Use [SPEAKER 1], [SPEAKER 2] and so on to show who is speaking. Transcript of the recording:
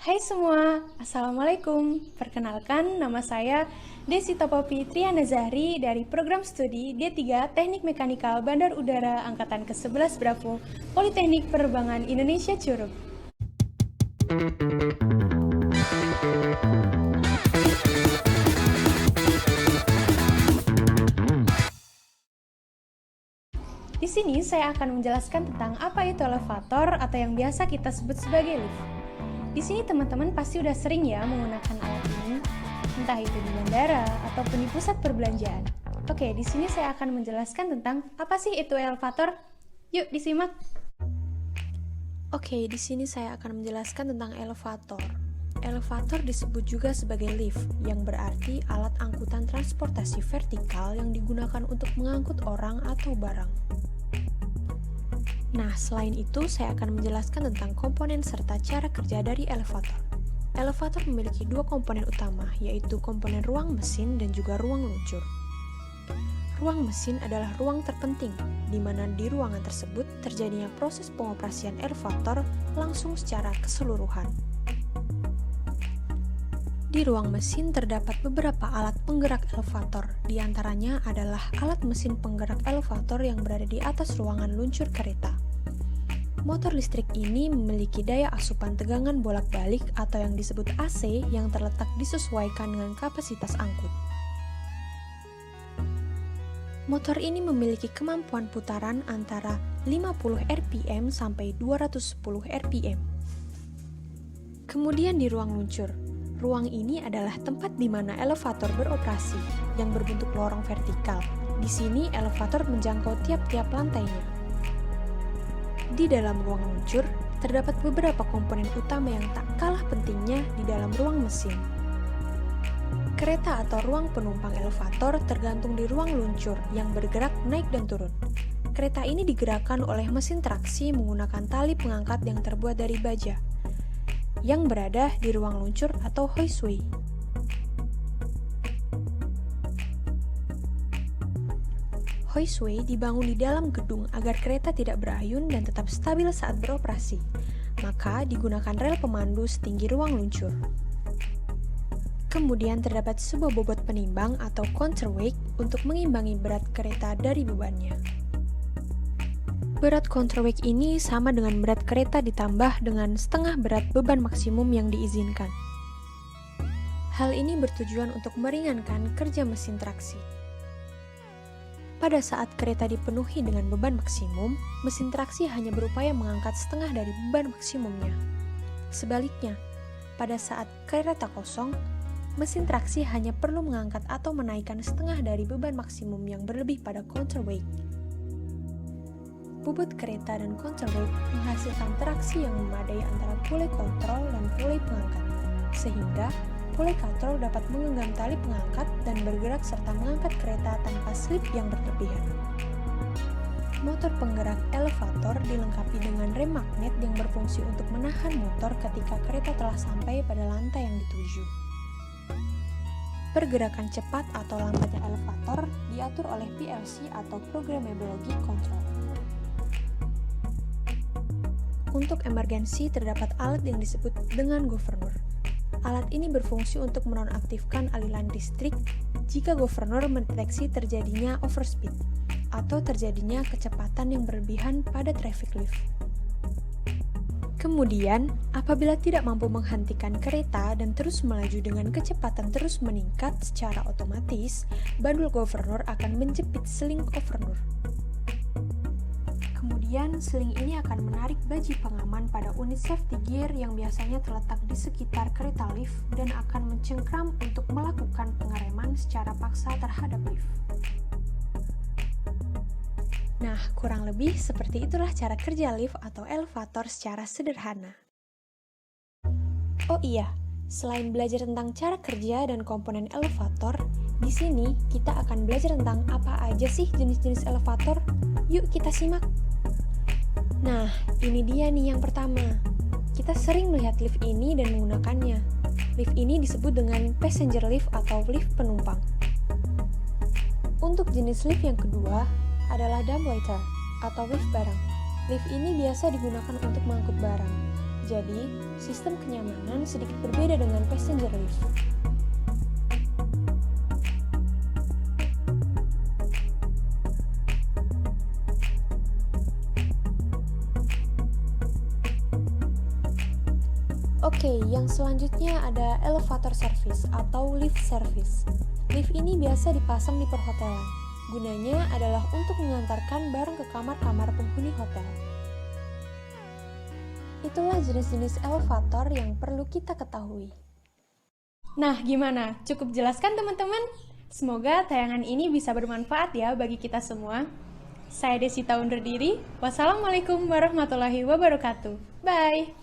[SPEAKER 1] Hai semua, Assalamualaikum. Perkenalkan, nama saya Desi Topopi Triana Zahri dari program studi D3 Teknik Mekanikal Bandar Udara Angkatan ke-11 Bravo, Politeknik Penerbangan Indonesia Curug. Di sini saya akan menjelaskan tentang apa itu elevator atau yang biasa kita sebut sebagai lift. Di sini teman-teman pasti udah sering ya menggunakan alat ini, entah itu di bandara ataupun di pusat perbelanjaan. Oke, di sini saya akan menjelaskan tentang apa sih itu elevator. Yuk disimak. Oke, di sini saya akan menjelaskan tentang elevator. Elevator disebut juga sebagai lift, yang berarti alat angkutan transportasi vertikal yang digunakan untuk mengangkut orang atau barang. Nah, selain itu, saya akan menjelaskan tentang komponen serta cara kerja dari elevator. Elevator memiliki dua komponen utama, yaitu komponen ruang mesin dan juga ruang luncur. Ruang mesin adalah ruang terpenting, di mana di ruangan tersebut terjadinya proses pengoperasian elevator langsung secara keseluruhan. Di ruang mesin terdapat beberapa alat penggerak elevator, di antaranya adalah alat mesin penggerak elevator yang berada di atas ruangan luncur kereta. Motor listrik ini memiliki daya asupan tegangan bolak-balik atau yang disebut AC yang terletak disesuaikan dengan kapasitas angkut. Motor ini memiliki kemampuan putaran antara 50 rpm sampai 210 rpm. Kemudian di ruang luncur, ruang ini adalah tempat di mana elevator beroperasi, yang berbentuk lorong vertikal. Di sini elevator menjangkau tiap-tiap lantainya. Di dalam ruang luncur, terdapat beberapa komponen utama yang tak kalah pentingnya di dalam ruang mesin. Kereta atau ruang penumpang elevator tergantung di ruang luncur yang bergerak naik dan turun. Kereta ini digerakkan oleh mesin traksi menggunakan tali pengangkat yang terbuat dari baja, yang berada di ruang luncur atau hoistway. Hoistway dibangun di dalam gedung agar kereta tidak berayun dan tetap stabil saat beroperasi, maka digunakan rel pemandu setinggi ruang luncur. Kemudian terdapat sebuah bobot penimbang atau counterweight untuk mengimbangi berat kereta dari bebannya. Berat counterweight ini sama dengan berat kereta ditambah dengan setengah berat beban maksimum yang diizinkan. Hal ini bertujuan untuk meringankan kerja mesin traksi. Pada saat kereta dipenuhi dengan beban maksimum, mesin traksi hanya berupaya mengangkat setengah dari beban maksimumnya. Sebaliknya, pada saat kereta kosong, mesin traksi hanya perlu mengangkat atau menaikkan setengah dari beban maksimum yang berlebih pada counterweight. Bobot kereta dan counterweight menghasilkan traksi yang memadai antara pulai kontrol dan pulai pengangkat, sehingga pulai kontrol dapat menggenggam tali pengangkat dan bergerak serta mengangkat kereta tanpa slip yang berlebihan. Motor penggerak elevator dilengkapi dengan rem magnet yang berfungsi untuk menahan motor ketika kereta telah sampai pada lantai yang dituju. Pergerakan cepat atau lambatnya elevator diatur oleh PLC atau Programmable Logic Control. Untuk emergensi terdapat alat yang disebut dengan governor. Alat ini berfungsi untuk menonaktifkan aliran listrik jika governor mendeteksi terjadinya overspeed atau terjadinya kecepatan yang berlebihan pada traffic lift. Kemudian, apabila tidak mampu menghentikan kereta dan terus melaju dengan kecepatan terus meningkat secara otomatis, bandul governor akan menjepit seling governor. Kemudian, seling ini akan menarik baji pengaman pada unit safety gear yang biasanya terletak di sekitar kereta lift dan akan mencengkram untuk melakukan pengereman secara paksa terhadap lift. Nah, kurang lebih seperti itulah cara kerja lift atau elevator secara sederhana. Oh iya, selain belajar tentang cara kerja dan komponen elevator, di sini kita akan belajar tentang apa aja sih jenis-jenis elevator. Yuk kita simak. Nah, ini dia nih yang pertama. Kita sering melihat lift ini dan menggunakannya. Lift ini disebut dengan passenger lift atau lift penumpang. Untuk jenis lift yang kedua adalah dumbwaiter atau lift barang. Lift ini biasa digunakan untuk mengangkut barang. Jadi, sistem kenyamanan sedikit berbeda dengan passenger lift. Oke, yang selanjutnya ada elevator service atau lift service. Lift ini biasa dipasang di perhotelan. Gunanya adalah untuk mengantarkan barang ke kamar-kamar penghuni hotel. Itulah jenis-jenis elevator yang perlu kita ketahui.
[SPEAKER 2] Nah, gimana? Cukup jelas kan teman-teman? Semoga tayangan ini bisa bermanfaat ya bagi kita semua. Saya Desita undur diri. Wassalamualaikum warahmatullahi wabarakatuh. Bye!